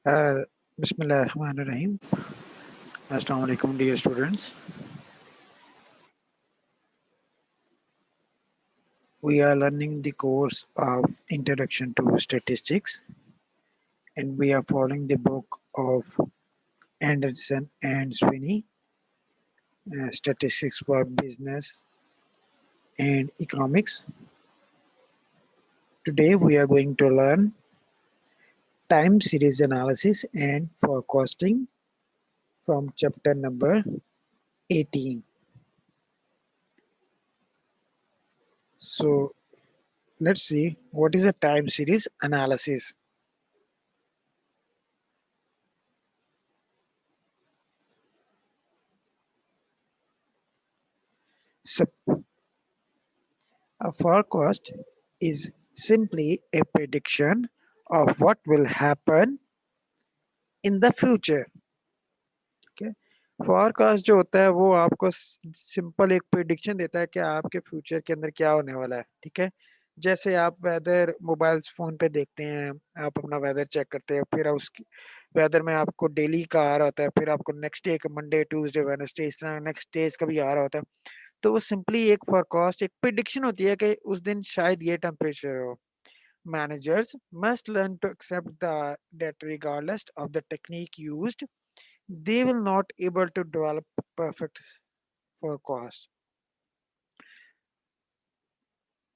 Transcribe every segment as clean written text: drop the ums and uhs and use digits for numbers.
Uh, Bismillahirrahmanirrahim. Assalamu alaikum, dear students. We are learning the course of Introduction to Statistics, and we are following the book of Anderson and Sweeney, Statistics for Business and Economics. Today, we are going to learn time series analysis and forecasting from chapter number 18. So, let's see what is a time series analysis. So, a forecast is simply a prediction of what will happen in the future. ठीक है, forecast जो होता है वो आपको simple एक prediction देता है कि आपके फ्यूचर के अंदर क्या होने वाला है. ठीक है, जैसे आप वेदर मोबाइल फोन पे देखते हैं, आप अपना वेदर चेक करते हैं, फिर उसकी वेदर में आपको डेली का आ रहा होता है, फिर आपको नेक्स्ट डे का मंडे ट्यूसडे वेडनेसडे इस तरह नेक्स्ट डेज का भी आ रहा होता है. तो वो सिंपली एक फोरकास्ट एक प्रिडिक्शन होती है कि उस दिन शायद ये टेम्परेचर हो. Managers must learn to accept that regardless of the technique used, they will not able to develop perfect forecast.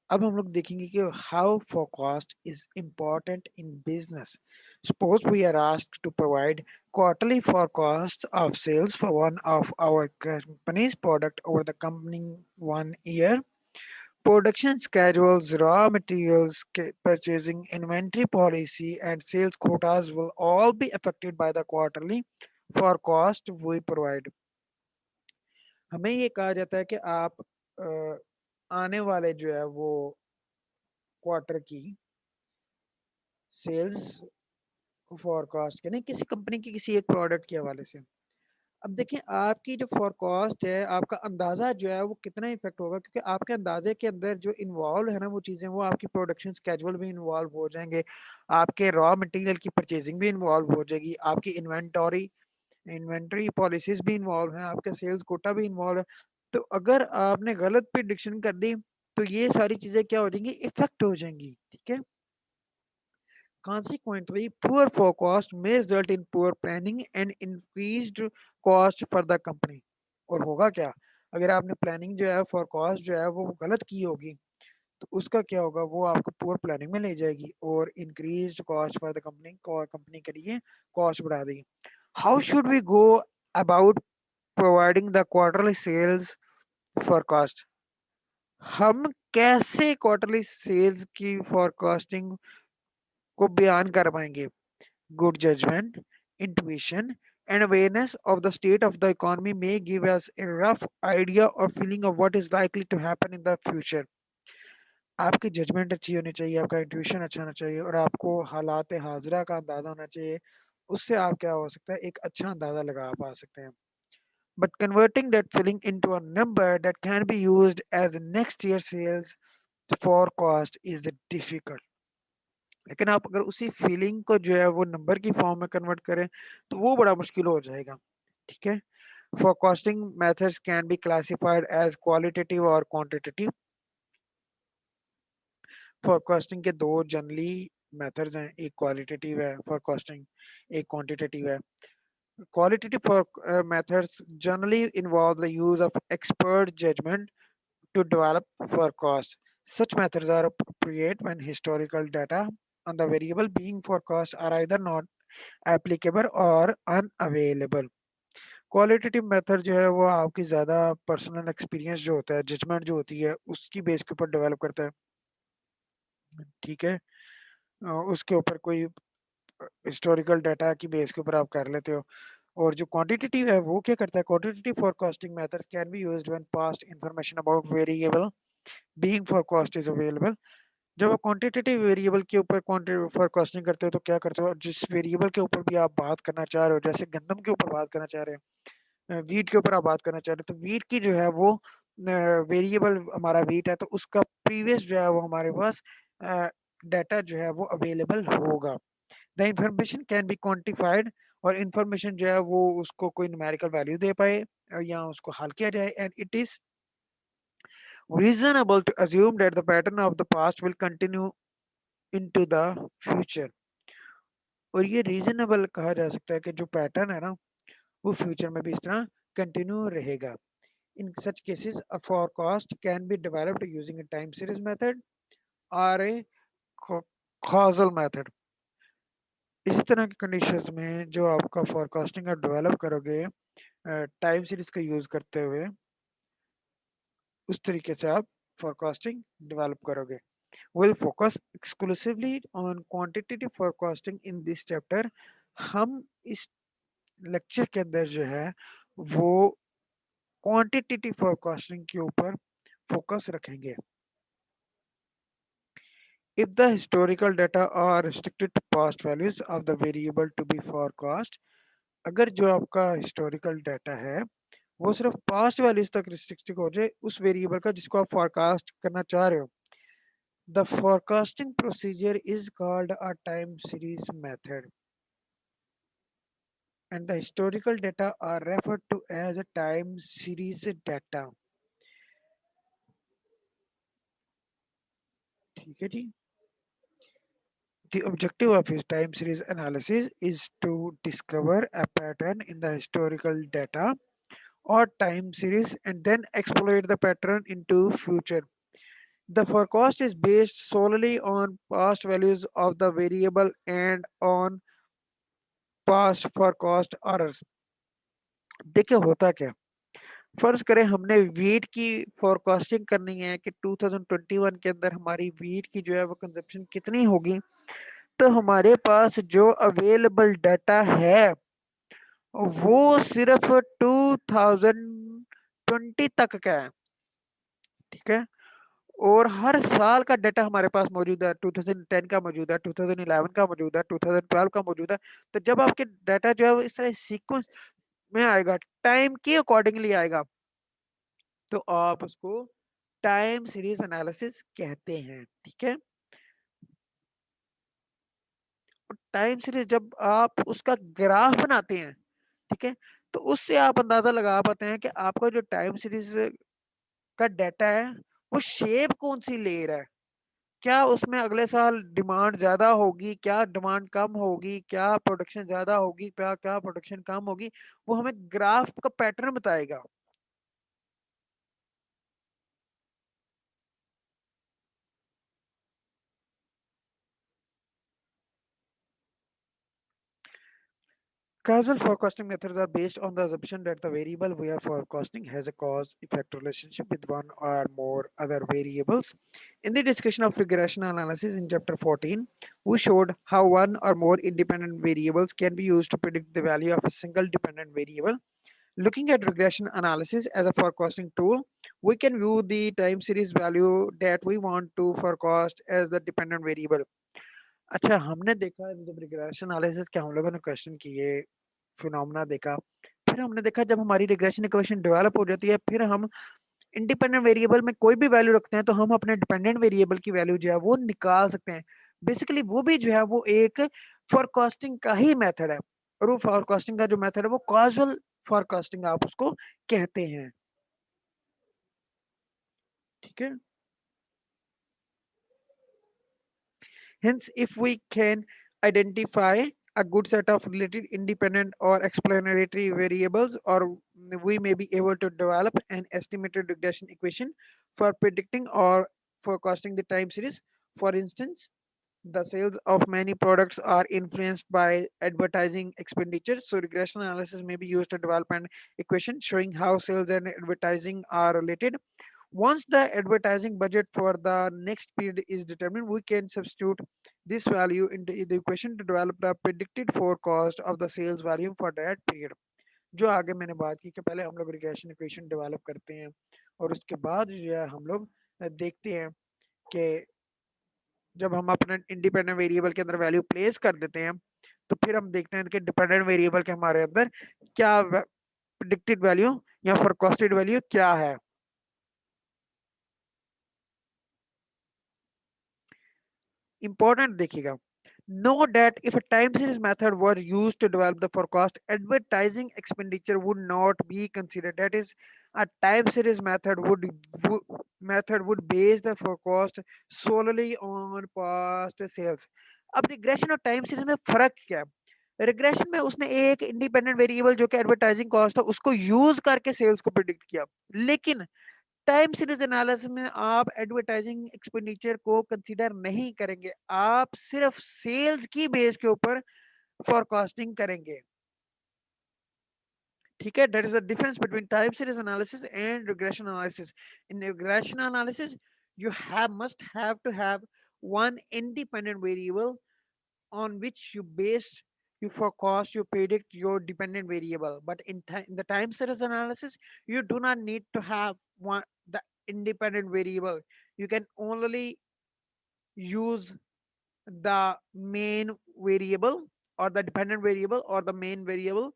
अब हम लोग देखेंगे कि how forecast is important in business. Suppose we are asked to provide quarterly forecasts of sales for one of our company's product over the coming 1 year. Production schedules, raw materials, purchasing, inventory policy, and sales quotas will all be affected by the quarterly forecast we provide. हमें ये कहा जाता है कि आप आने वाले जो है वो क्वार्टर की सेल्स को फोरकास्ट करें किसी कंपनी की किसी एक प्रोडक्ट के हवाले से. अब देखिए आपकी जो फोरकास्ट है, आपका अंदाजा जो है वो कितना इफेक्ट होगा, क्योंकि आपके अंदाजे के अंदर जो इन्वॉल्व है ना वो चीजें, वो आपकी प्रोडक्शन स्केड्यूल भी इन्वॉल्व हो जाएंगे, आपके रॉ मटेरियल की परचेजिंग भी इन्वॉल्व हो जाएगी, आपकी इन्वेंटरी पॉलिसीज भी इन्वॉल्व हैं, आपका सेल्स कोटा भी इन्वॉल्व है. तो अगर आपने गलत प्रिडिक्शन कर दी तो ये सारी चीजें क्या हो जाएंगी, इफेक्ट हो जाएंगी. ठीक है, consequently poor forecast may result in poor planning and increased cost for the company. और होगा क्या, अगर आपने प्लानिंग जो है फोरकास्ट जो है वो गलत की होगी तो उसका क्या होगा, वो आपको पुअर प्लानिंग में ले जाएगी और increased cost for the company, company के लिए कॉस्ट बढ़ा देगी. How should we go about providing the quarterly sales forecast. हम कैसे क्वार्टरली सेल्स की फोरकास्टिंग को बयान कर पाएंगे. Good judgment, intuition, and awareness of the state of the economy may give us a rough idea or feeling of what is likely to happen in the future. आपकी judgement अच्छी होनी चाहिए, आपका इंट्यूशन अच्छा होना चाहिए और आपको हालात हाजरा का अंदाजा होना चाहिए. उससे आप क्या हो सकता है, एक अच्छा अंदाजा लगा पा सकते हैं. But converting that feeling into a number that can be used as next year sales forecast is difficult. लेकिन आप अगर उसी फीलिंग को जो है वो नंबर की फॉर्म में कन्वर्ट करें तो वो बड़ा मुश्किल हो जाएगा. ठीक है, forecasting methods can be classified as qualitative or quantitative. forecasting के दो जनरली मेथड्स हैं, एक क्वालिटेटिव है forecasting, एक क्वांटिटेटिव है. qualitative methods generally involve the use of expert judgment to develop forecasts. Such methods are appropriate when historical data on the variable being forecast are either not applicable और unavailable. Qualitative method जो है वो आपकी ज़्यादा personal experience जो होता है, judgement जो होती है उसकी बेस के ऊपर डेवलप करता है. ठीक है, उसके ऊपर कोई हिस्टोरिकल डाटा की बेस के ऊपर आप कर लेते हो. और जो क्वांटिटेटिव है वो क्या करता है, quantitative forecasting methods can be used when past information about variable being forecast is available. जब आप क्वांटिटेटिव वेरिएबल के ऊपर फोरकास्टिंग करते हो तो क्या करते हो, जिस वेरिएबल के ऊपर भी आप बात करना चाह रहे हो, जैसे गंदम के ऊपर बात करना चाह रहे हो, वीट के ऊपर आप बात करना चाह रहे हो, तो वीट की जो है वो वेरिएबल हमारा वीट है तो उसका प्रीवियस जो है वो हमारे पास डाटा जो है वो अवेलेबल होगा. The information can be quantified, और इंफॉर्मेशन जो है वो उसको कोई न्यूमेरिकल वैल्यू दे पाए या उसको हल किया जाए, and it is reasonable to assume that the pattern of the past will continue into the future। और ये रीजनेबल कहा जा सकता है कि जो पैटर्न है ना वो फ्यूचर में भी इस तरह कंटिन्यू रहेगा। In such cases a forecast can be developed using a time series method or a causal method। इसी तरह की कंडीशंस में जो आपका फोरकास्टिंग आप डेवलप करोगे टाइम सीरीज का यूज करते हुए, उस तरीके से आप फोरकास्टिंग डेवलप करोगे। Will focus exclusively on quantitative forecasting in this chapter. हम इस लेक्चर के अंदर जो है वो क्वांटिटेटिव फोरकास्टिंग के ऊपर फोकस रखेंगे। If the historical data are restricted to past values of the variable to be forecast, अगर जो आपका हिस्टोरिकल डाटा है वो सिर्फ पास्ट वैल्यूज तक रिस्ट्रिक्टेड हो जाए उस वेरिएबल का जिसको आप फोरकास्ट करना चाह रहे हो, the forecasting procedure is called a time series method and the historical data are referred to as a time series data. ठीक है जी। The objective of his time series analysis is to discover a pattern in the historical data or time series and then exploit the pattern into future. The forecast is based solely on past values of the variable and on past forecast errors। देखिए होता क्या, फर्ज करें हमने wheat की forecasting करनी है कि 2021 के अंदर हमारी वीट की जो है वो कंजप्शन कितनी होगी। तो हमारे पास जो अवेलेबल डाटा है वो सिर्फ 2020 तक का है। ठीक है। और हर साल का डाटा हमारे पास मौजूद है, 2010 का मौजूद है, 2011 का मौजूद है, 2012 का मौजूद है। तो जब आपके डाटा जो है वो इस तरह सीक्वेंस में आएगा, टाइम के अकॉर्डिंगली आएगा, तो आप उसको टाइम सीरीज एनालिसिस कहते हैं। ठीक है। टाइम सीरीज जब आप उसका ग्राफ बनाते हैं, ठीक है, तो उससे आप अंदाजा लगा पाते हैं कि आपका जो टाइम सीरीज का डाटा है वो शेप कौन सी ले रहा है। क्या उसमें अगले साल डिमांड ज्यादा होगी, क्या डिमांड कम होगी, क्या प्रोडक्शन ज्यादा होगी, क्या क्या प्रोडक्शन कम होगी, वो हमें ग्राफ का पैटर्न बताएगा। Causal forecasting methods are based on the assumption that the variable we are forecasting has a cause-effect relationship with one or more other variables. In the discussion of regression analysis in chapter 14, we showed how one or more independent variables can be used to predict the value of a single dependent variable. Looking at regression analysis as a forecasting tool, we can view the time series value that we want to forecast as the dependent variable। अच्छा, हमने देखा जब regression analysis के हम लोगों ने question किए, phenomena देखा, फिर हमने देखा जब हमारी रिग्रेशन इक्वेशन डेवलप हो जाती है, फिर हम इंडिपेंडेंट वेरिएबल में कोई भी वैल्यू रखते हैं तो हम अपने डिपेंडेंट वेरिएबल की वैल्यू जो है वो निकाल सकते हैं। बेसिकली वो भी जो है वो एक फोरकास्टिंग का ही मेथड है, और वो फोरकास्टिंग का जो मेथड है वो कॉजुअल फोरकास्टिंग आप उसको कहते हैं। ठीक है। Hence, if we can identify a good set of related independent or explanatory variables, or we may be able to develop an estimated regression equation for predicting or forecasting the time series. For instance, the sales of many products are influenced by advertising expenditures. So regression analysis may be used to develop an equation showing how sales and advertising are related. Once the advertising budget for the next period is determined, we can substitute this value into the equation to develop the predicted forecast of the sales volume for that period। जो आगे मैंने बात की कि पहले हम लोग regression equation develop करते हैं और उसके बाद जो है हम लोग देखते हैं कि जब हम अपने इंडिपेंडेंट वेरिएबल के अंदर वैल्यू प्लेस कर देते हैं तो फिर हम देखते हैं कि डिपेंडेंट वेरिएबल के हमारे अंदर क्या प्रिडिक्टेड वैल्यू या फोरकास्टेड वैल्यू क्या है। इंपॉर्टेंट देखिएगा, Note that if a time series method were used to develop the forecast, advertising expenditure would not be considered. That is, a time series method would base the forecast solely on past sales. अब regression और time series में फर्क क्या है? Regression में उसने एक independent variable जो कि एडवर्टाइजिंग कॉस्ट था उसको यूज करके सेल्स को प्रिडिक्ट किया, लेकिन टाइम सीरीज एनालिसिस में आप एडवर्टाइजिंग एक्सपेंडिचर को कंसीडर नहीं करेंगे, आप सिर्फ सेल्स की बेस के ऊपर फोरकास्टिंग करेंगे। ठीक है, that is the difference between time series analysis and regression analysis. In regression analysis you must have to have one independent variable on which you base you forecast, you predict your dependent variable. But in the time series analysis, you do not need to have one the independent variable. You can only use the main variable or the dependent variable or the main variable,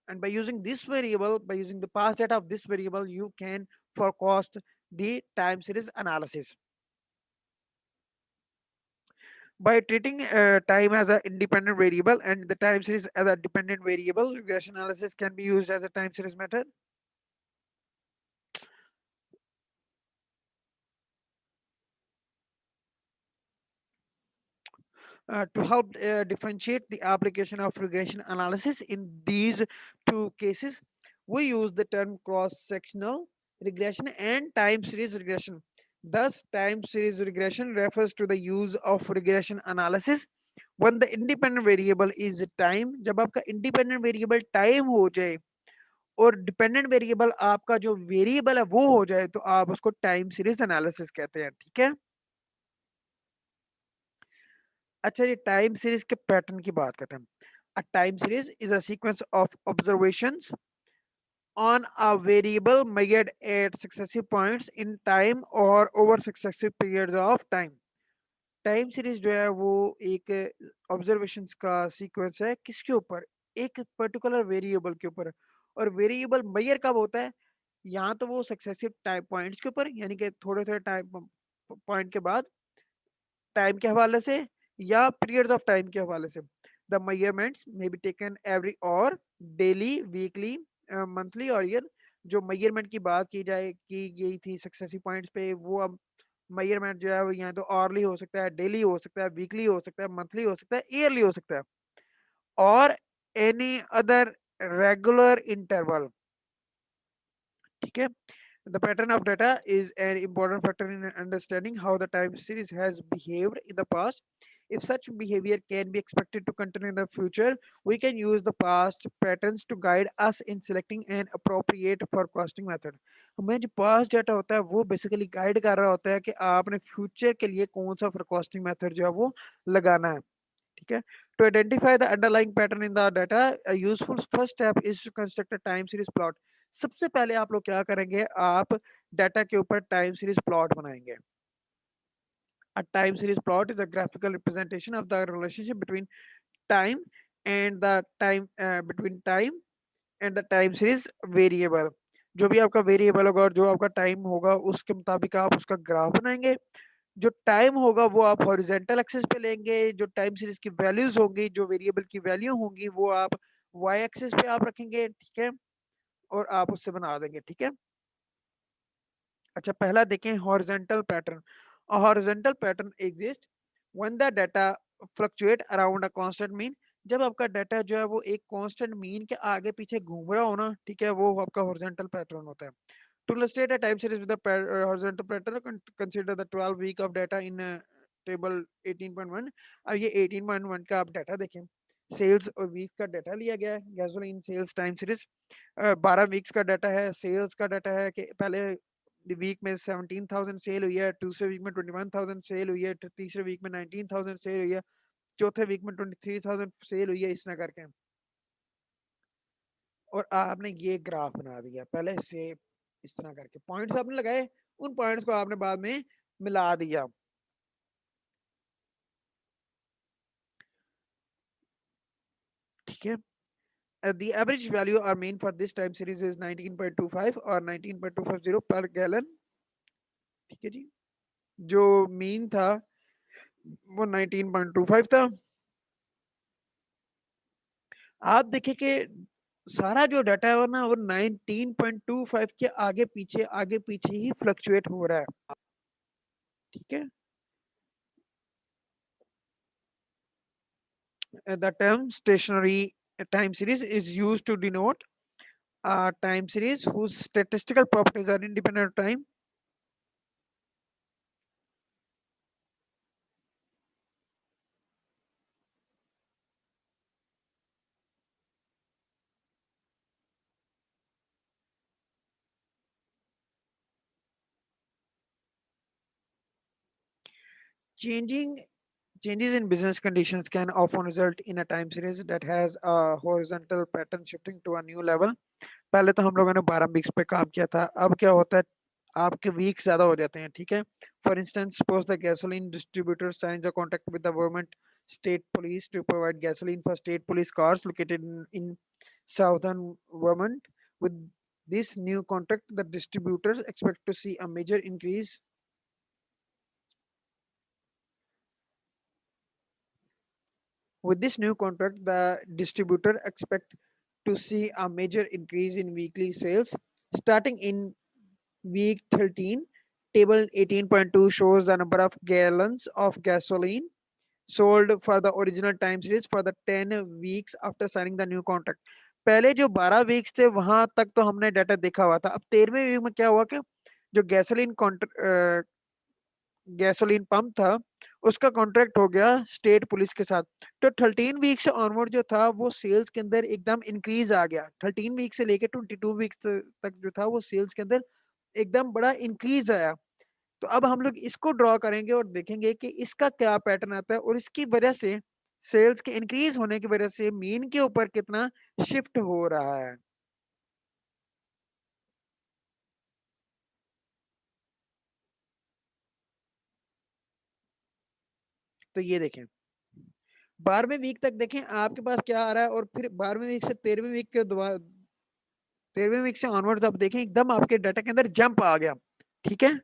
and by using this variable, by using the past data of this variable, you can forecast the time series analysis. By treating time as an independent variable and the time series as a dependent variable, regression analysis can be used as a time series method. To help differentiate the application of regression analysis in these two cases, we use the term cross-sectional regression and time series regression. Thus, time series regression refers to the use of regression analysis when the independent variable is time. जब आपका independent variable time हो जाए और dependent variable आपका जो variable है वो हो जाए, तो आप उसको टाइम सीरीज एनालिसिस कहते हैं। ठीक है, अच्छा ये टाइम सीरीज के पैटर्न की बात करते हैं। अ time series is a sequence of observations on a variable measured at successive points in time or over successive periods of time. Time series जो है वो एक ऑब्जर्वेशंस का सीक्वेंस है, किसके ऊपर? एक पर्टिकुलर वेरिएबल के ऊपर। और वेरिएबल मेजर कब होता है? यहाँ तो वो सक्सेसिव टाइम पॉइंट्स के ऊपर, यानी कि थोड़े थोड़े टाइम पॉइंट के बाद टाइम के हवाले से या पीरियड्स ऑफ टाइम के हवाले से। The measurements may be taken every और डेली, वीकली, मंथली और ईयर। जो मेजरमेंट की बात की गई थी सक्सेसिव पॉइंट्स पे, वो अब मेजरमेंट जो है वो यहाँ तो ऑरली हो सकता है, डेली हो सकता है, वीकली हो सकता है, मंथली हो सकता है, ईयरली हो सकता है, और एनी अदर रेगुलर इंटरवल। ठीक है, the pattern of data is an important factor in understanding how the time series has behaved in the past. If such behavior can be expected to continue in the future, we can use the past patterns to guide us in selecting an appropriate forecasting method. हमें जो past data होता है वो basically guide कर रहा होता है कि आपने future के लिए कौन सा forecasting method जो है वो लगाना है। ठीक है, to identify the underlying pattern in the data, a useful first step is to construct a time series plot. सबसे पहले आप लोग क्या करेंगे, आप डाटा के ऊपर टाइम सीरीज प्लॉट बनाएंगे। A time series plot is a graphical representation of the relationship between time and the time between time and the time series variable. जो भी आपका वेरिएबल होगा और जो आपका टाइम होगा उसके मुताबिक आप उसका ग्राफ बनाएंगे। जो टाइम होगा वो आप हॉरिजेंटल एक्सिस पे लेंगे, जो टाइम सीरीज की वैल्यूज होंगी, जो वेरिएबल की वैल्यू होंगी वो आप वाई एक्सिस पे आप रखेंगे। ठीक है, और आप उससे बना देंगे। ठीक है, अच्छा पहला देखें horizontal pattern. Horizontal pattern exist when the data fluctuate around a constant mean. जब आपका डाटा जो है वो एक कांस्टेंट मीन के आगे पीछे घूम रहा हो ना, ठीक है, वो आपका हॉरिजॉन्टल पैटर्न होता है। To illustrate a time series with a horizontal pattern, consider the 12 week of data in table 18.1। अब ये 18.1 का आप डाटा देखें, सेल्स और वीक का डाटा लिया गया है, gasoline sales time series. 12 weeks का डाटा है, सेल्स का डाटा है कि पहले वीक में 17,000 सेल हुई है, दूसरे वीक में 21,000 सेल हुई है, तीसरे वीक में 19,000 सेल हुई है, चौथे वीक में 23,000 सेल हुई है, इस तरह करके। और आपने ये ग्राफ बना दिया पहले से, इस तरह करके पॉइंट्स आपने लगाए, उन पॉइंट्स को आपने बाद में मिला दिया। ठीक है, the average value or mean for this time series is 19.25 और 19.250 per gallon। ठीक है जी, जो मीन था वो 19.25 था। आप देखिए कि सारा जो डाटा है वो ना वो 19.25 के आगे पीछे ही फ्लक्चुएट हो रहा है। ठीक है। The term stationary time series is used to denote a time series whose statistical properties are independent of time. Changing Changes in business conditions can often result in a time series that has a horizontal pattern shifting to a new level. पहले तो हम लोगों ने 12 weeks पे काम किया था, अब क्या होता है, आपके वीक्स ज्यादा हो जाते हैं। ठीक है। For instance, suppose the gasoline distributor signs a contract with the government state police to provide gasoline for state police cars located in southern Vermont. With this new contract, the distributors expect to see a major increase. With this new contract, the distributor expect to see a major increase in weekly sales starting in week 13. Table 18.2 shows the number of gallons of gasoline sold for the original time series for the 10 weeks after signing the new contract. पहले जो 12 weeks थे वहां तक तो हमने data देखा हुआ था। अब 13वें वीक में क्या हुआ कि जो गैसोलीन पंप था उसका कॉन्ट्रैक्ट हो गया स्टेट पुलिस के साथ। तो 13 वीक से ऑनवर्ड जो था वो सेल्स के अंदर एकदम इंक्रीज आ गया। 13 वीक से लेकर 22 वीक्स तक जो था वो सेल्स के अंदर एकदम बड़ा इंक्रीज आया। तो अब हम लोग इसको ड्रॉ करेंगे और देखेंगे कि इसका क्या पैटर्न आता है और इसकी वजह से सेल्स के इंक्रीज होने की वजह से मीन के ऊपर कितना शिफ्ट हो रहा है। तो ये देखें, 12वें वीक तक देखें आपके पास क्या आ रहा है, और फिर 12वें वीक से 13वें वीक के दोबारा 13वें वीक से ऑनवर्ड्स आप देखें एकदम आपके डाटा के अंदर जंप आ गया। ठीक है।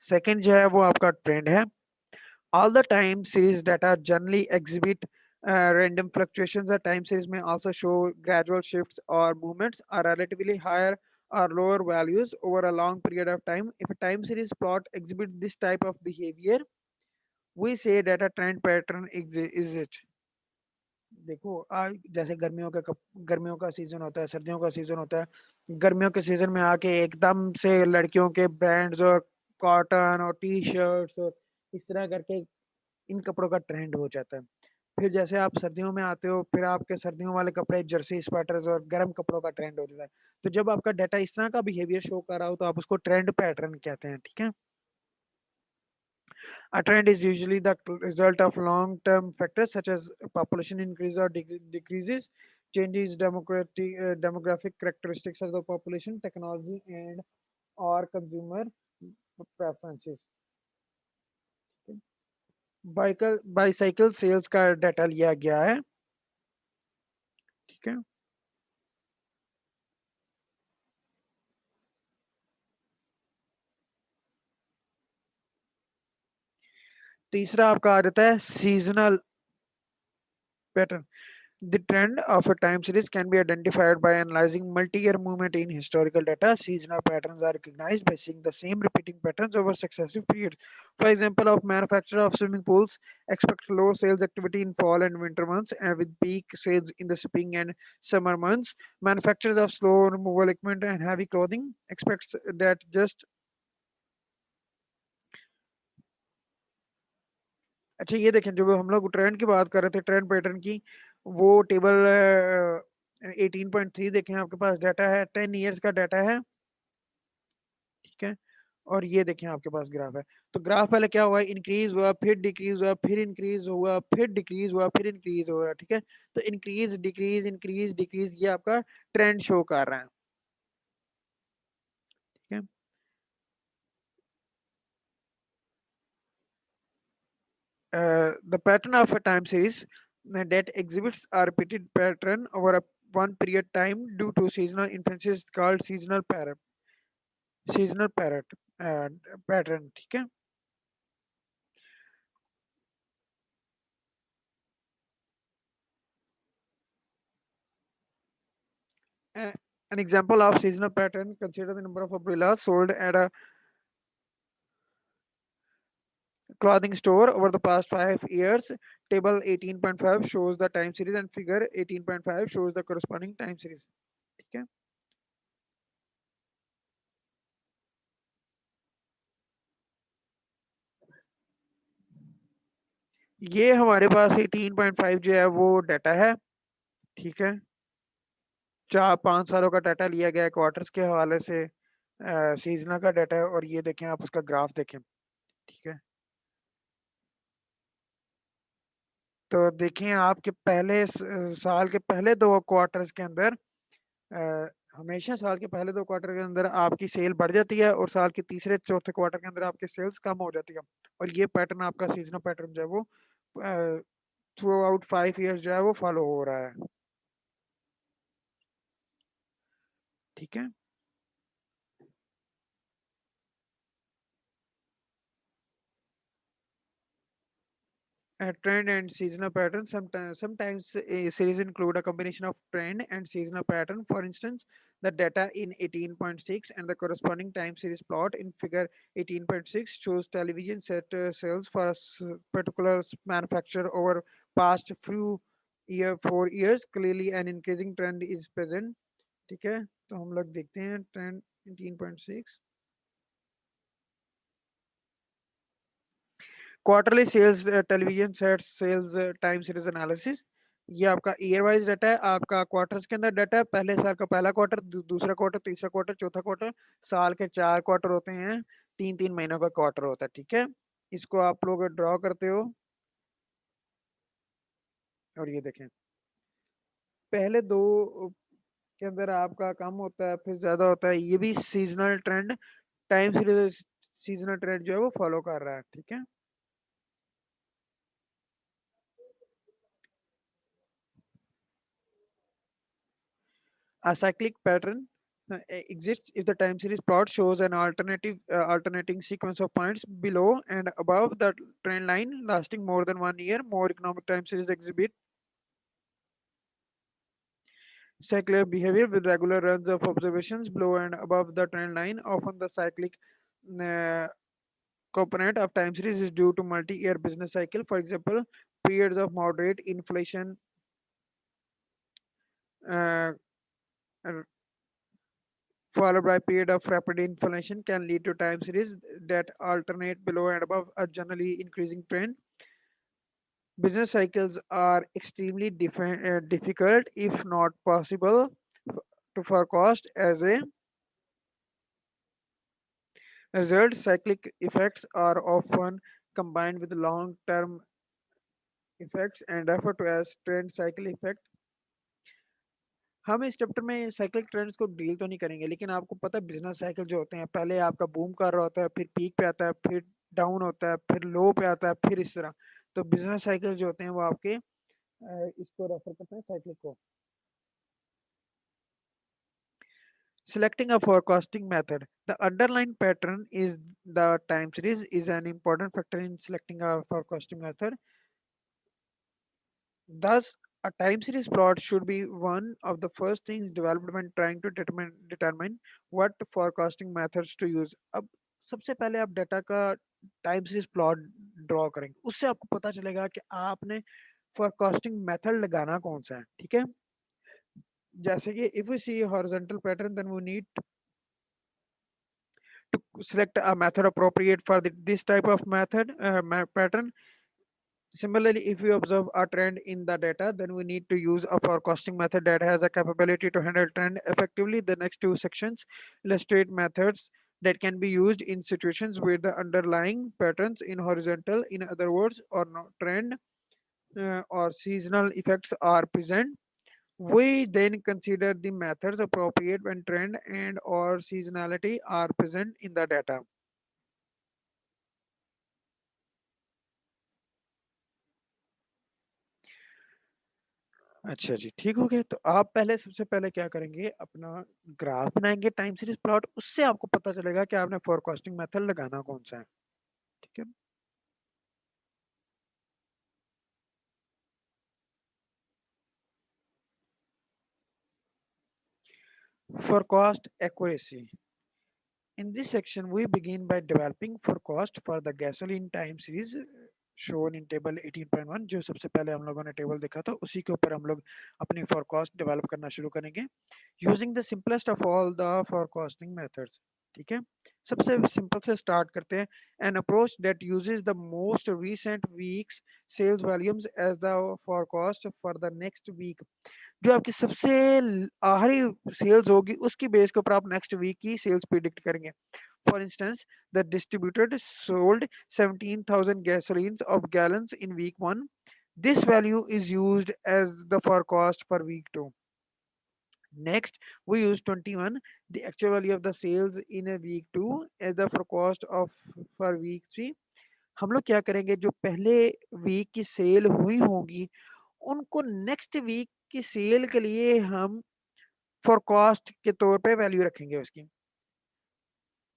सेकंड जो है वो आपका ट्रेंड है। All the time series data generally exhibit random fluctuations. The time series may also show gradual shifts or movements are relatively higher or lower values over a long period of time. If a time series plot exhibits this type of behavior, we say that a trend pattern is it. देखो जैसे गर्मियों का season होता है, सर्दियों का season होता है। गर्मियों के सीजन में आके एकदम से लड़कियों के बैंड्स और कॉटन और टी शर्ट्स और इस तरह करके इन कपड़ों का ट्रेंड हो जाता है। फिर जैसे आप सर्दियों में आते हो फिर आपके सर्दियों वाले कपड़े जर्सी स्वेटर्स और गर्म कपड़ों का ट्रेंड हो जाता है। तो जब आपका डाटा इस तरह का बिहेवियर शो कर रहा हो तो आप उसको ट्रेंड पैटर्न कहते हैं। ठीक है। A trend is usually the result of long-term factors such as population increase or decreases, changes demographic characteristics of the population, technology and or consumer preferences। Bicycle sales का डाटा लिया गया है। ठीक है। तीसरा आपका आ जाता है seasonal pattern. The trend of a time series can be identified by analyzing multi-year movement in historical data. Seasonal patterns are recognized by seeing the same repeating patterns over successive periods. For example, of manufacturer of swimming pools expect low sales activity in fall and winter months, and with peak sales in the spring and summer months. Manufacturers of slow removal equipment and heavy clothing expects that just अच्छा ये देखें जब हम लोग trend की बात कर रहे थे ट्रेंड पैटर्न की, वो टेबल 18.3 देखें आपके पास डाटा है, 10 ईयर्स का डाटा है। ठीक है। और ये देखें आपके पास ग्राफ है। तो ग्राफ पहले क्या हुआ, इंक्रीज हुआ फिर डिक्रीज हुआ फिर इंक्रीज हुआ फिर डिक्रीज हुआ फिर इंक्रीज हो रहा है। ठीक है। तो इंक्रीज डिक्रीज ये आपका ट्रेंड शो कर रहा है। ठीक है। The pattern of a time series that exhibits a repeated pattern over a one period time due to seasonal influences called seasonal pattern. Seasonal pattern, ठीक है। An example of seasonal pattern, consider the number of umbrellas sold at a clothing store over the past 5 years. Table 18.5 shows the time series and figure 18.5 shows the corresponding time series, ठीक है। ये हमारे पास 18.5 जो है वो data है, ठीक है। 4-5 सालों का डाटा लिया गया है क्वार्टर्स के हवाले से, सीजनल का डाटा है, और ये देखें आप उसका ग्राफ देखें, ठीक है। तो देखें आपके साल के पहले 2 क्वार्टर्स के अंदर, अ, हमेशा साल के पहले 2 क्वार्टर के अंदर आपकी सेल बढ़ जाती है, और साल के तीसरे चौथे क्वार्टर के अंदर आपकी सेल्स कम हो जाती है। और ये पैटर्न आपका सीजनल पैटर्न जो है वो थ्रू आउट 5 ईयर्स जो है वो फॉलो हो रहा है, ठीक है। Trend and seasonal pattern. Sometimes a series include a combination of trend and seasonal pattern. For instance, the data in 18.6 and the corresponding time series plot in figure 18.6 shows television set sales for a particular manufacturer over past few 4 years. Clearly, an increasing trend is present. ठीक है, तो हम लोग देखते हैं trend 18.6 quarterly sales television set sales time series analysis. ये आपका year wise data है, आपका क्वार्टर्स के अंदर डाटा है, पहले साल का पहला क्वार्टर, दूसरा क्वार्टर, तीसरा क्वार्टर, चौथा क्वार्टर। साल के 4 क्वार्टर होते हैं, 3-3 महीनों का क्वार्टर होता है, ठीक है। इसको आप लोग ड्रॉ करते हो, और ये देखें पहले दो के अंदर आपका कम होता है, फिर ज्यादा होता है। ये भी seasonal trend, time series seasonal trend जो है वो फॉलो कर रहा है, ठीक है। A cyclic pattern exists if the time series plot shows an alternating sequence of points below and above the trend line lasting more than 1 year. More economic time series exhibit cyclic behavior with regular runs of observations below and above the trend line. Often the cyclic uh, component of time series is due to multi-year business cycle. For example, periods of moderate inflation, uh, followed by a period of rapid inflation, can lead to time series that alternate below and above a generally increasing trend. Business cycles are extremely difficult, if not possible, to forecast. As a result, cyclic effects are often combined with long-term effects and referred to as trend cycle effect. हम इस chapter में cyclic trends को deal तो नहीं करेंगे, लेकिन आपको पता है बिजनेस साइकिल जो होते हैं, पहले आपका बूम कर रहा होता है, फिर पीक पे आता है, फिर डाउन होता है, फिर लो पे आता है, फिर इस तरह। तो बिजनेस साइकिल जो होते हैं वो आपके इसको रेफर करते हैं साइक्लिक को। Selecting a forecasting method. The underlying pattern is the time series is an important factor in selecting a forecasting method. Thus, a time series plot should be one of the first things developed when trying to determine what forecasting methods to use. अब सबसे पहले आप data का time series plot draw करेंगे, उससे आपको पता चलेगा कि आपने फोरकास्टिंग मेथड लगाना कौन सा है, ठीक है। जैसे कि if we see horizontal pattern then we need to select a method appropriate for this type of method pattern. Similarly, if we observe a trend in the data, then we need to use a forecasting method that has a capability to handle trend effectively. The next two sections illustrate methods that can be used in situations where the underlying patterns in horizontal, in other words, or no trend or seasonal effects are present. We then consider the methods appropriate when trend and or seasonality are present in the data. अच्छा जी, ठीक हो गया। तो आप पहले सबसे पहले क्या करेंगे, अपना ग्राफ बनाएँगे टाइम सीरीज़ प्लॉट, उससे आपको पता चलेगा कि आपने फोरकास्टिंग मेथड लगाना कौन-सा है, ठीक है? Forecast accuracy. In this section, we begin by developing forecast for the gasoline time series shown in table 18.1। जो सबसे पहले हम लोगों ने टेबल देखा था, उसी के ऊपर हम लोग अपनी forecast डेवलप करना शुरू करेंगे using the simplest of all the forecasting methods। ठीक है, सबसे सिंपल से स्टार्ट करते हैं। An approach that uses the most recent weeks sales volumes as the forecast for the next week. जो आपकी सबसे आखिरी सेल्स होगी उसकी बेस के ऊपर आप नेक्स्ट वीक की सेल्स प्रिडिक्ट करेंगे। For instance, the distributor sold 17,000 gasolines of gallons in week 1। This value is used as the forecast for week 2। Next, we use 21, the actual value of the sales in a week 2 as the forecast of for week 3। हम लोग क्या करेंगे, जो पहले week की cell हुई होगी उनको नेक्स्ट वीक की सेल के लिए हम फोरकास्ट के तौर पे वैल्यू रखेंगे उसकी।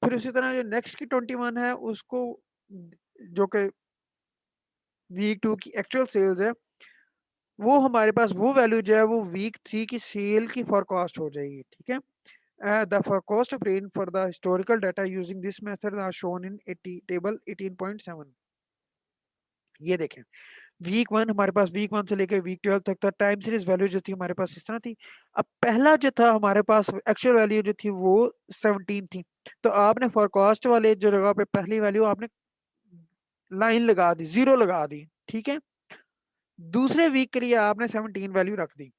फिर उसी तरह जो नेक्स्ट की 21 है उसको, जो कि वीक 2 की एक्चुअल सेल्स है, वो हमारे पास वो वैल्यू जो है वो वीक 3 की सेल की फोरकास्ट हो जाएगी। ठीक है, the forecast of rain for the historical data using this method are shown in 80 table 18.7। ये देखें, वीक 1 हमारे पास वीक 1 से लेकर वीक 12 तक था। टाइम सीरीज वैल्यू जो थी हमारे पास इस तरह थी। अब पहला जो था हमारे पास एक्चुअल वैल्यू जो थी वो 17 थी। तो आपने फोरकास्ट वाले जो जगह पे पहली वैल्यू आपने लाइन लगा दी, जीरो लगा दी। ठीक है, दूसरे वीक के लिए आपने 17 वैल्यू रख दी।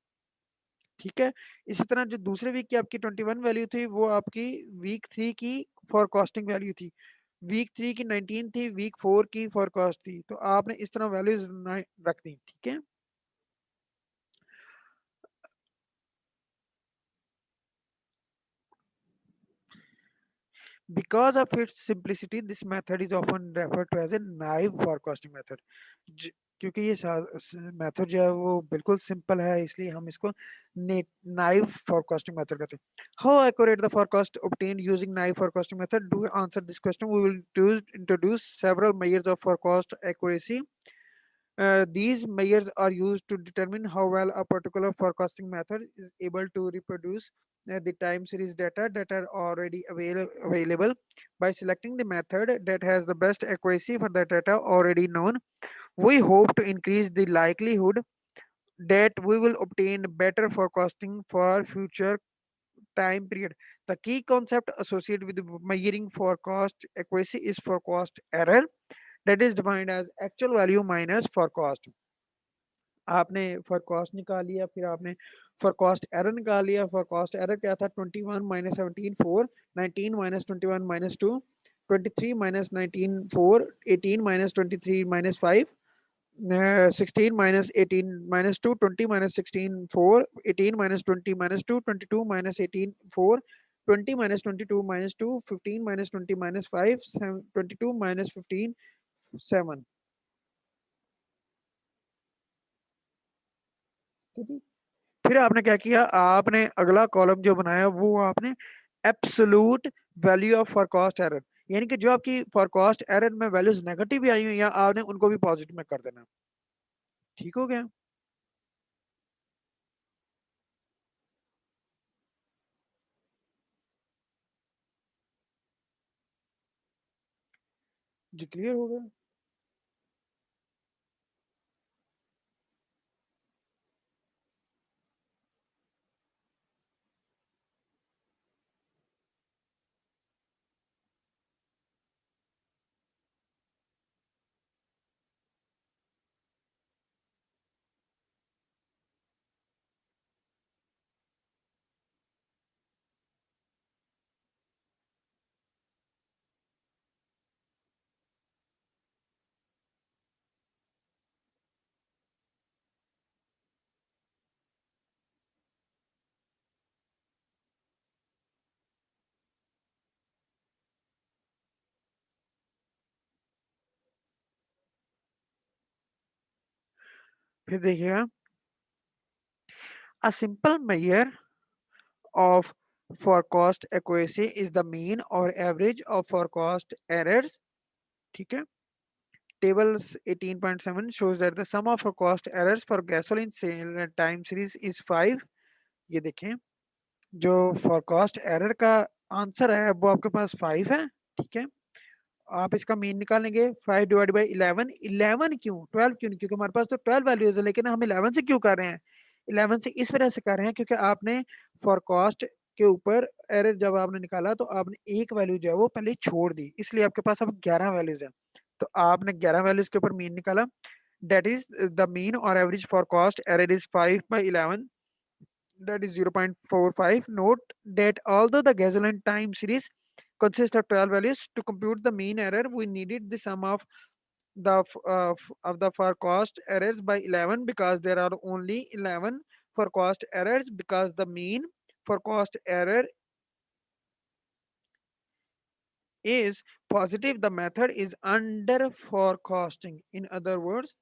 ठीक है, इसी तरह जो दूसरे वीक की आपकी 21 वैल्यू थी वो आपकी वीक 3 की फोरकास्टिंग वैल्यू थी। वीक 3 की 19 थी, वीक 4 की फोरकास्ट थी। तो आपने इस तरह वैल्यूज रख दी। ठीक है, because of its simplicity this method is often referred to as a naive forecasting method। क्योंकि ये मेथड जो है वो बिल्कुल सिंपल है, इसलिए हम इसको नाइव फोरकास्टिंग मेथड कहते हैं। How accurate the forecast obtained using naive forecasting method? To answer this question, we will introduce several measures of forecast accuracy। These measures are used to determine how well a particular forecasting method is able to reproduce the time series data that are already available. By selecting the method that has the best accuracy for the data already known, we hope to increase the likelihood that we will obtain better forecasting for future time period। The key concept associated with measuring forecast accuracy is forecast error, that is defined as actual value minus forecast। आपने forecast निकाल लिया, फिर आपने forecast error निकाल लिया। Forecast error क्या था, 21 minus 17 4, 19 minus 21 minus 2, 23 minus 19 4, 18 minus 23 minus 5, 16 minus 18 minus 2, 20 minus 16 4, 18 minus 20 minus 2, 22 minus 18 4, 20 minus 22 minus 2, 15 minus 20 minus 5, 22 minus 15 7। फिर आपने क्या किया, आपने अगला कॉलम जो बनाया वो आपने absolute value of forecast error, यानी कि जो आपकी फोरकास्ट एरर में वैल्यूज नेगेटिव भी आई हुई हैं आपने उनको भी पॉजिटिव में कर देना। ठीक हो गया जी, क्लियर हो गया। फिर देखिएगा, A simple measure of forecast accuracy is the mean or average of forecast errors. ठीक है. Table 18.7 shows that the sum of forecast errors for gasoline sale time series is 5. ये देखें, जो forecast error का आंसर है वो आपके पास 5 है. ठीक है. आप इसका मीन निकालेंगे 5 डिवाइड बाई 11. 11 क्यों, 12 क्यों नहीं? क्योंकि हमारे पास तो 12 वैल्यूज है, लेकिन हम 11 से क्यों कर रहे हैं? 11 से इस वजह से कर रहे हैं क्योंकि आपने फॉरकास्ट के ऊपर एरर जब आपने निकाला तो आपने एक वैल्यू जो है वो पहले छोड़ दी, इसलिए आपके पास अब 11 वैल्यूज है. तो आपने 11 वैल्यूज के ऊपर मीन निकाला. दैट इज द मीन और average forecast error is 5 by 11, that is 0.45. Note that although the gasoline time series consists of 12 values, to compute the mean error we needed the sum of the forecast errors by 11, because there are only 11 forecast errors. Because the mean forecast error is positive, the method is under forecasting. In other words,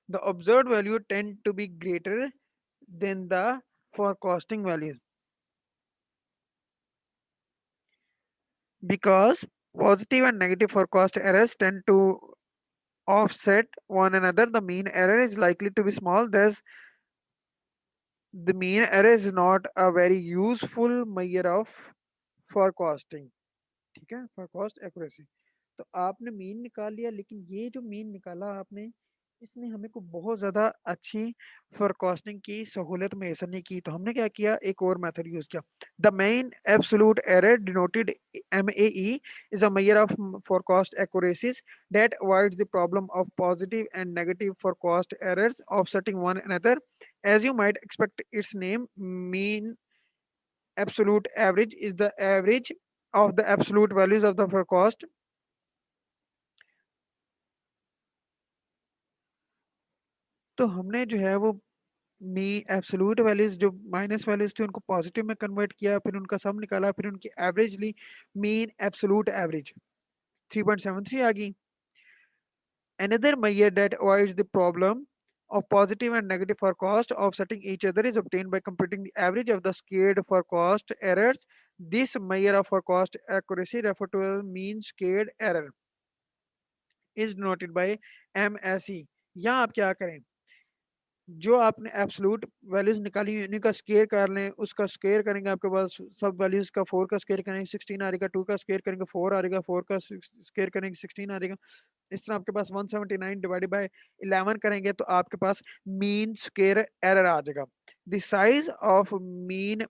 the observed value tend to be greater than the forecasting value, because positive and negative forecast errors tend to offset one another. The mean error is likely to be small. Thus, the mean error is not a very useful measure of forecasting. ठीक है, forecast accuracy. तो आपने mean निकाल लिया, लेकिन ये जो mean निकाला आपने, इसने हमें को बहुत ज्यादा अच्छी फोरकास्टिंग की सहूलत मैसर नहीं की. तो हमने क्या किया, एक और मेथड यूज किया. The main absolute error denoted MAE is a measure of forecast accuracies that avoids the problem of positive and negative forecast errors offsetting one another. As you might expect, its name, mean absolute average, is the average of the absolute values of the forecast. तो हमने जो है वो मी absolute values जो minus values थी उनको positive में convert किया, फिर उनका सम निकाला, फिर उनकी एवरेज ली. मीन एब्सोल्यूट एवरेज 3.73 आ गई. Another measure that avoids the problem of positive and negative forecast offsetting each other is obtained by computing the average of the scared forecast errors. This measure of forecast accuracy, referred to as mean scared error, is denoted by MSE. यहाँ आप क्या करें, जो आपने absolute values निकाली उन्हीं का square कर लें. उसका स्केयर करेंगे, आपके पास सब वैल्यूज का 4 का स्केयर करेंगे 16 आ रहेगा, 2 का स्केयर करेंगे 4 आ रहेगा, 4 का स्केयर करेंगे 16 आ रहेगा. इस तरह आपके पास 179 डिवाइडेड बाय 11 करेंगे तो आपके पास मीन स्केयर एरर आ जाएगा. The size of mean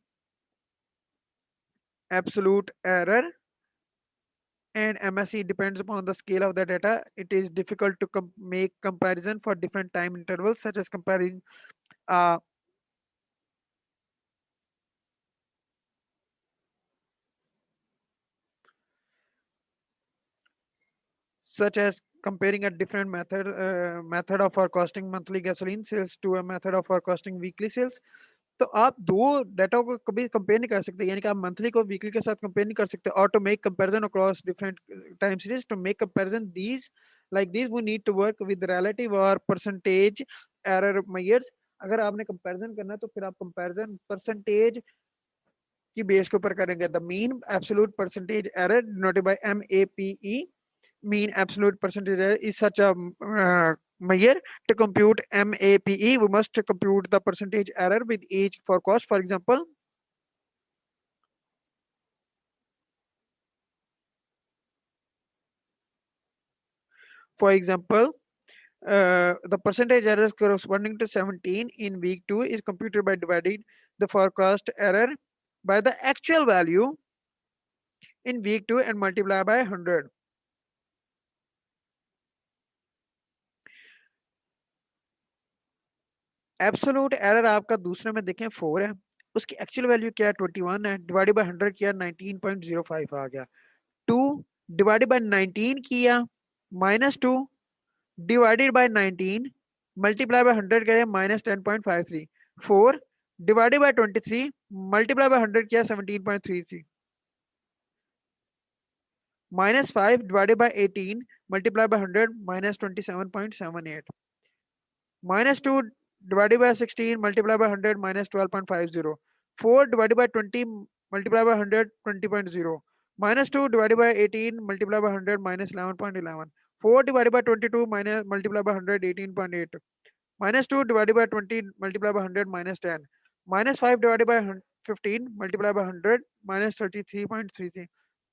absolute error and MSE depends upon the scale of the data. It is difficult to make comparison for different time intervals, such as comparing uh, a different method of forecasting monthly gasoline sales to a method of forecasting weekly sales. तो आप दो data को कभी compare नहीं कर सकते, यानी कि आप मंथली को वीकली के साथ कंपेयर नहीं कर सकते. और to make comparison across different time series, to make comparison these like this we need to work with relative और परसेंटेज एरर मेजर्स. अगर आपने कंपैरिजन करना है तो फिर आप कंपैरिजन परसेंटेज की बेस के ऊपर करेंगे. The mean absolute percentage error denoted by MAPE, mean absolute percentage error, is such a measure. To compute MAPE, we must compute the percentage error with each forecast. For example, the percentage error corresponding to 17 in week 2 is computed by dividing the forecast error by the actual value in week 2 and multiply by 100. Absolute error आपका दूसरे में देखें 4 है, उसकी actual value क्या है 21 है, divided by 100 किया 19.05 आ गया. 2 डिवाइडेड बाय 19 किया -2 डिवाइडेड बाय 19 मल्टीप्लाई बाय 100 करें -10.53. 4 डिवाइडेड बाय 23 मल्टीप्लाई बाय 100 किया 17.33. -5 divided by 18 multiply by 100 -27.78. -2 divided by 16 multiplied by 100 minus 12.50. 4 divided by 20 multiplied by 100 20.0. Minus 2 divided by 18 multiplied by 100 minus 11.11. 4 divided by 22 minus multiplied by 100 18.8. Minus 2 divided by 20 multiplied by 100 minus 10. Minus 5 divided by 15 multiplied by 100 minus 33.33.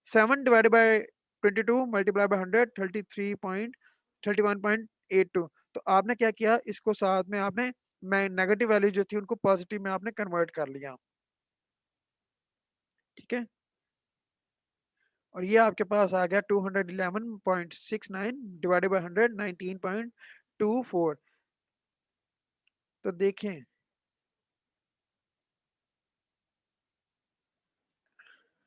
7 divided by 22 multiplied by 100 33.31.82. तो आपने क्या किया, इसको साथ में आपने negative value जो थी उनको पॉजिटिव में आपने कन्वर्ट कर लिया। ठीक है, और ये आपके पास आ गया 211.69 डिवाइडेड बाय 100 19.24। तो देखें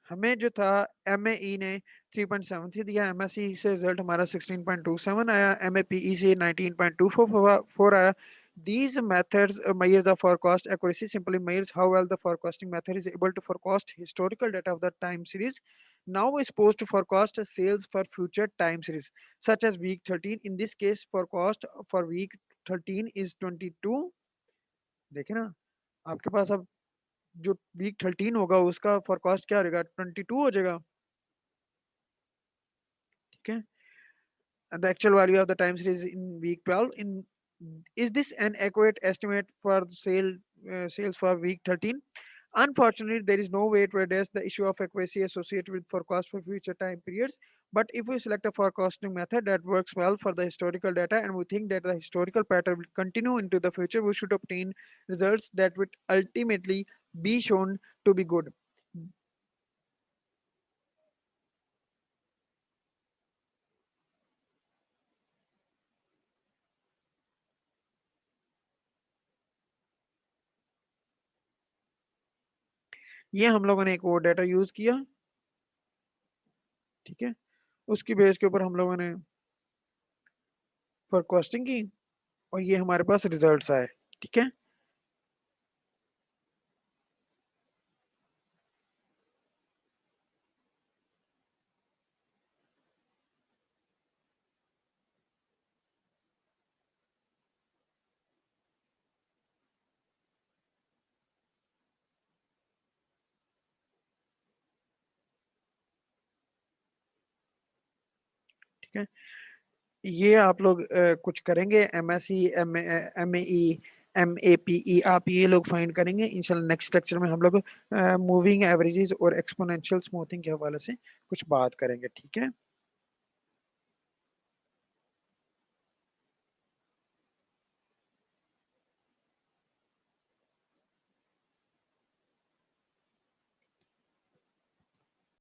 हमें जो था एम ई ने 3.73 दिया, एम एस सी से रिजल्ट हमारा 16.27 आया, एम ए पी ई से 19.24 आया। These methods measures the forecast accuracy, simply measures how well the forecasting method is able to forecast historical data of the time series. Now is supposed to forecast sales for future time series, such as week 13. In this case, forecast for week 13 is 22। देखे ना, आपके पास अब जो week 13 होगा उसका forecast क्या रहेगा, 22 हो जाएगा। ठीक है, and the actual value of the time series in week 12 in, is this an accurate estimate for sales for week 13? Unfortunately, there is no way to address the issue of accuracy associated with forecast for future time periods. But if we select a forecasting method that works well for the historical data and we think that the historical pattern will continue into the future, we should obtain results that would ultimately be shown to be good. ये हम लोगों ने एक और data use किया। ठीक है, उसकी बेस के ऊपर हम लोगों ने फोरकास्टिंग की और ये हमारे पास रिजल्ट्स आए। ठीक है, ठीक है, ये आप लोग कुछ करेंगे, M S C M E M A P E, आप ये लोग फाइंड करेंगे इंशाल्लाह। नेक्स्ट लेक्चर में हम लोग मूविंग एवरेजेस और एक्सपोनेंशियल स्मूथिंग के हवाले से कुछ बात करेंगे। ठीक है।